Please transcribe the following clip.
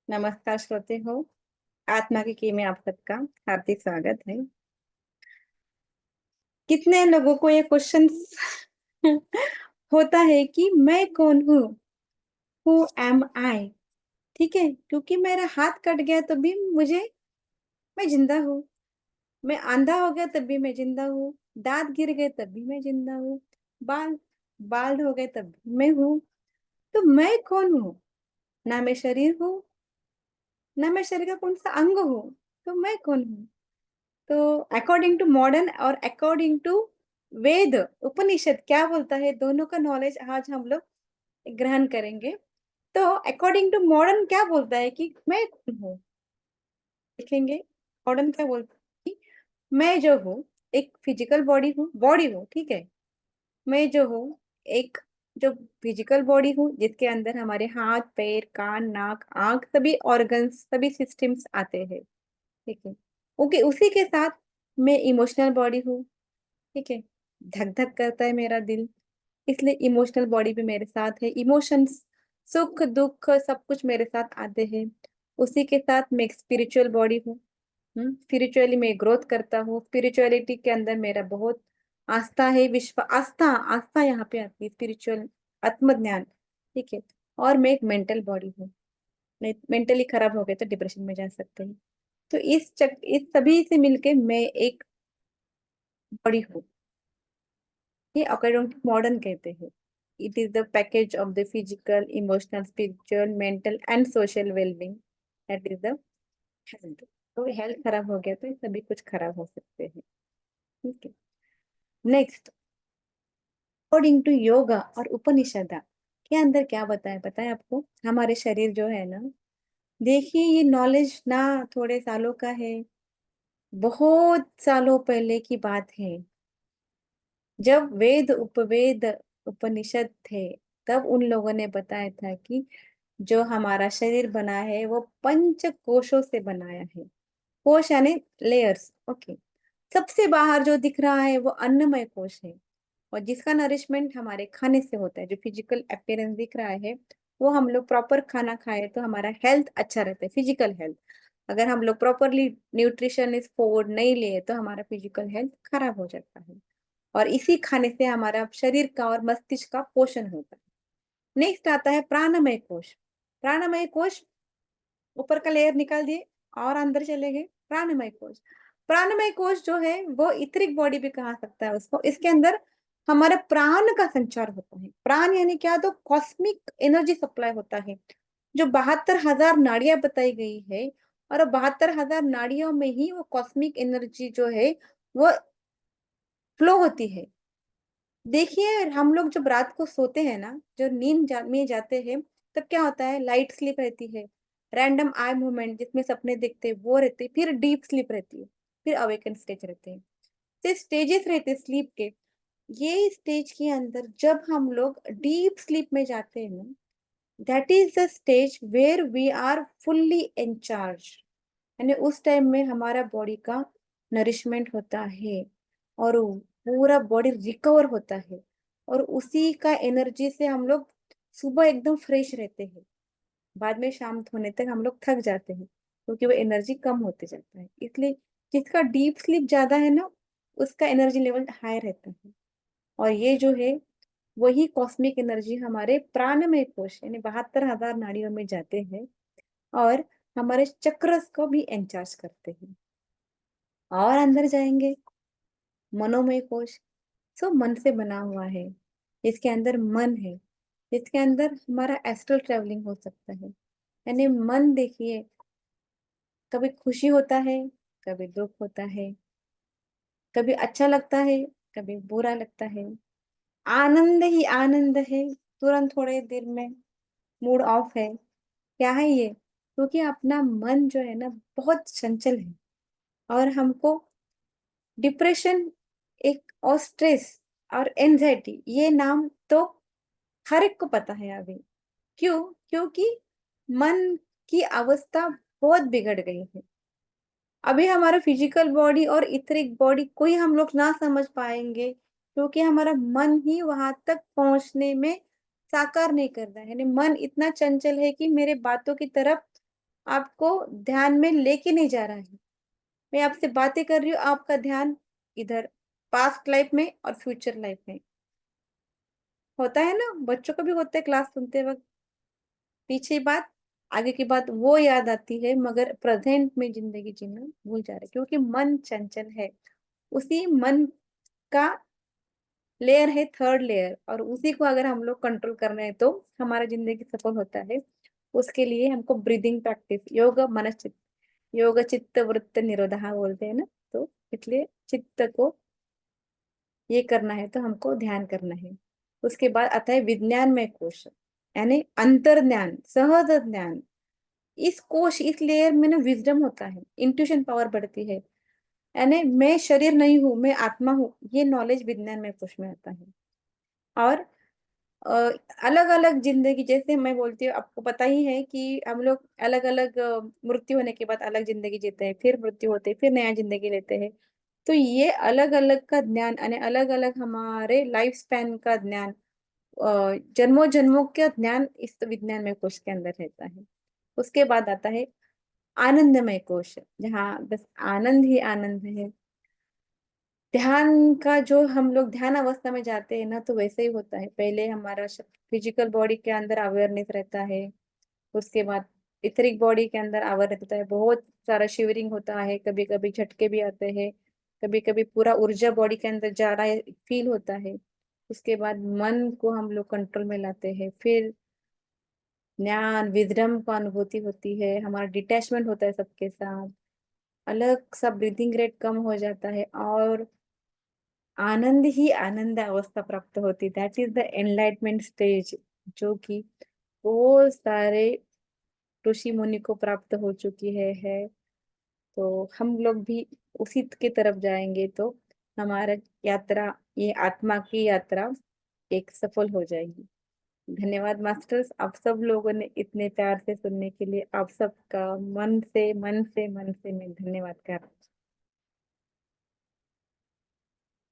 नमस्कार श्रोते हो। आत्मा की की में आप सबका हार्दिक स्वागत है। कितने लोगों को ये क्वेश्चन होता है कि मैं कौन हूँ, हु एम आई। ठीक है, क्योंकि मेरा हाथ कट गया तो भी मुझे मैं जिंदा हूँ। मैं अंधा हो गया तब भी मैं जिंदा हूँ। दांत गिर गए तब भी मैं जिंदा हूँ। बाल बाल हो गए तब भी मैं हूँ। तो मैं कौन हूँ? ना मैं शरीर हूँ, ना मैं शरीर का कौन सा अंग हूँ। तो मैं कौन हूँ? तो अकॉर्डिंग टू मॉडर्न और अकॉर्डिंग टू वेद उपनिषद क्या बोलता है, दोनों का नॉलेज आज हम लोग ग्रहण करेंगे। तो अकॉर्डिंग टू मॉडर्न क्या बोलता है कि मैं कौन हूँ, देखेंगे। मॉडर्न क्या बोलता है कि मैं जो हूँ एक फिजिकल बॉडी हूँ, ठीक है। मैं जो हूँ एक जो फिजिकल बॉडी हूँ जिसके अंदर हमारे हाथ पैर कान नाक आंख सभी ऑर्गन्स सभी सिस्टम्स आते हैं, ठीक है। ओके, उसी के साथ मैं इमोशनल बॉडी हूँ, ठीक है। धक धक करता है मेरा दिल, इसलिए इमोशनल बॉडी भी मेरे साथ है। इमोशंस सुख दुख सब कुछ मेरे साथ आते हैं। उसी के साथ मैं एक स्पिरिचुअल बॉडी हूँ। स्पिरिचुअली मैं ग्रोथ करता हूँ। स्पिरिचुअलिटी के अंदर मेरा बहुत आस्था है, विश्व आस्था आस्था यहाँ पे आती है, स्पिरिचुअल आत्मज्ञान, ठीक है। और मैं एक मेंटल बॉडी हूँ। नहीं, मेंटली खराब हो गए तो डिप्रेशन में जा सकते हैं। तो इस सभी से मिलके मैं एक बॉडी हूँ। ये अकॉर्डिंग टू मॉडर्न कहते हैं। It is the package of the physical emotional spiritual mental and social wellbeing, that is the health. तो हेल्थ खराब हो गया तो ये सभी कुछ खराब हो सकते हैं, ठीक है। नेक्स्ट, अकॉर्डिंग टू योगा और उपनिषद के अंदर क्या बताया, पता है आपको? हमारे शरीर जो है ना, देखिए ये नॉलेज ना थोड़े सालों का है, बहुत सालों पहले की बात है। जब वेद उपवेद उपनिषद थे, तब उन लोगों ने बताया था कि जो हमारा शरीर बना है वो पंच कोशों से बनाया है। कोश यानी लेयर्स, ओके। सबसे बाहर जो दिख रहा है वो अन्नमय कोश है, और जिसका नरिशमेंट हमारे खाने से होता है। जो फिजिकल अपीयरेंस दिख रहा है वो हम लोग प्रॉपर खाना खाए तो हमारा हेल्थ अच्छा रहता है, फिजिकल हेल्थ। अगर हम लोग प्रॉपरली न्यूट्रिशन इज फूड नहीं लिए तो हमारा फिजिकल हेल्थ खराब हो जाता है। और इसी खाने से हमारा शरीर का और मस्तिष्क का पोषण होता है। नेक्स्ट आता है प्राणमय कोश। प्राणमय कोश, ऊपर का लेयर निकाल दिए और अंदर चले गए। प्राणमय कोश, प्राणमय कोश जो है वो इथरिक बॉडी भी कहा सकता है उसको। इसके अंदर हमारे प्राण का संचार होता है। प्राण यानी क्या? तो कॉस्मिक एनर्जी सप्लाई होता है। जो 72,000 नाड़ियां बताई गई है, और 72,000 नाड़ियों में ही वो कॉस्मिक एनर्जी जो है वो फ्लो होती है। देखिए, हम लोग जब रात को सोते हैं ना, जो में जाते हैं, तब क्या होता है? लाइट स्लीप रहती है, रैंडम आई मूवमेंट जिसमें सपने दिखते हैं वो रहते हैं, फिर डीप स्लीप रहती है, फिर अवेकन स्टेज रहते हैं। तो स्टेजेस रहते हैं स्लीप के। ये स्टेज के अंदर जब हम लोग डीप स्लीप में जाते हैं ना, that is the stage where we are fully in charge. यानी उस टाइम में हमारा बॉडी का नरिशमेंट होता है, और पूरा बॉडी रिकवर होता है। और उसी का एनर्जी से हम लोग सुबह एकदम फ्रेश रहते हैं। बाद में शाम होने तक हम लोग थक जाते हैं, क्योंकि वो एनर्जी कम होते जाता है। इसलिए जिसका डीप स्लीप ज्यादा है ना, उसका एनर्जी लेवल हाई रहता है। और ये जो है वही कॉस्मिक एनर्जी हमारे प्राणमय कोश यानी 72,000 नाड़ियों में जाते हैं, और हमारे चक्रस को भी इंचार्ज करते हैं। और अंदर जाएंगे, मनोमय कोश। सो मन से बना हुआ है, इसके अंदर मन है, इसके अंदर हमारा एस्ट्रल ट्रेवलिंग हो सकता है। यानी मन देखिए, कभी खुशी होता है, कभी दुख होता है, कभी अच्छा लगता है, कभी बुरा लगता है। आनंद ही आनंद है, तुरंत थोड़े देर में मूड ऑफ है। क्या है ये? क्योंकि अपना मन जो है ना बहुत चंचल है, और हमको डिप्रेशन एक और स्ट्रेस और एंजाइटी ये नाम तो हर एक को पता है अभी। क्यों? क्योंकि मन की अवस्था बहुत बिगड़ गई है। अभी हमारा फिजिकल बॉडी और इथरिक बॉडी को ही हम लोग ना समझ पाएंगे, क्योंकि हमारा मन ही वहां तक पहुंचने में साकार नहीं कर रहा है। यानी मन इतना चंचल है कि मेरे बातों की तरफ आपको ध्यान में लेके नहीं जा रहा है। मैं आपसे बातें कर रही हूँ, आपका ध्यान इधर पास्ट लाइफ में और फ्यूचर लाइफ में। होता है ना, बच्चों को भी होता है क्लास सुनते वक्त, पीछे की बात आगे की बात वो याद आती है, मगर प्रेजेंट में जिंदगी जीना भूल जा रहे हैं, क्योंकि मन चंचल है। उसी मन का लेयर है थर्ड लेयर, और उसी को अगर हम लोग कंट्रोल कर रहे हैं तो हमारा जिंदगी सफल होता है। उसके लिए हमको ब्रीदिंग प्रैक्टिस, योग मन चित्त, योग चित्त वृत्त निरोधा बोलते हैं ना, तो इसलिए चित्त को ये करना है तो हमको ध्यान करना है। उसके बाद आता है विज्ञान में कोश, यानी अंतर ज्ञान, सहज ज्ञान। इस कोश, इस लेयर में ना विजडम होता है, इंट्यूशन पावर बढ़ती है। यानी मैं शरीर नहीं हूँ, मैं आत्मा हूँ, ये नॉलेज विज्ञान में कोश में आता है। और अलग अलग जिंदगी, जैसे मैं बोलती हूँ, आपको पता ही है कि हम लोग अलग अलग मृत्यु होने के बाद अलग जिंदगी जीते हैं, फिर मृत्यु होते हैं, फिर नया जिंदगी लेते हैं। तो ये अलग अलग का ज्ञान, यानी अलग अलग हमारे लाइफ स्पैन का ज्ञान, जन्मों जन्मों का ज्ञान इस विज्ञान में कोश के अंदर रहता है। उसके बाद आता है आनंदमय कोश, जहाँ बस आनंद ही आनंद है। ध्यान का जो हम लोग ध्यान अवस्था में जाते हैं ना, तो वैसे ही होता है। पहले हमारा फिजिकल बॉडी के अंदर अवेयरनेस रहता है, उसके बाद इथरिक बॉडी के अंदर अवेयरनेस रहता है, बहुत सारा शिवरिंग होता है, कभी कभी झटके भी आते हैं, कभी कभी पूरा ऊर्जा बॉडी के अंदर जा रहा है फील होता है। उसके बाद मन को हम लोग कंट्रोल में लाते हैं, फिर ज्ञान विजडम को अनुभूति होती है, हमारा डिटैचमेंट होता है सबके साथ, अलग सा ब्रीदिंग रेट कम हो जाता है, और आनंद ही आनंद अवस्था प्राप्त होती, that is the enlightenment stage, जो कि बहुत सारे ऋषि मुनि को प्राप्त हो चुकी है। तो हम लोग भी उसी की तरफ जाएंगे तो हमारा यात्रा, ये आत्मा की यात्रा एक सफल हो जाएगी। धन्यवाद मास्टर्स, आप सब लोगों ने इतने प्यार से सुनने के लिए, आप सबका मन से मन से मन से मैं धन्यवाद कर रही हूँ।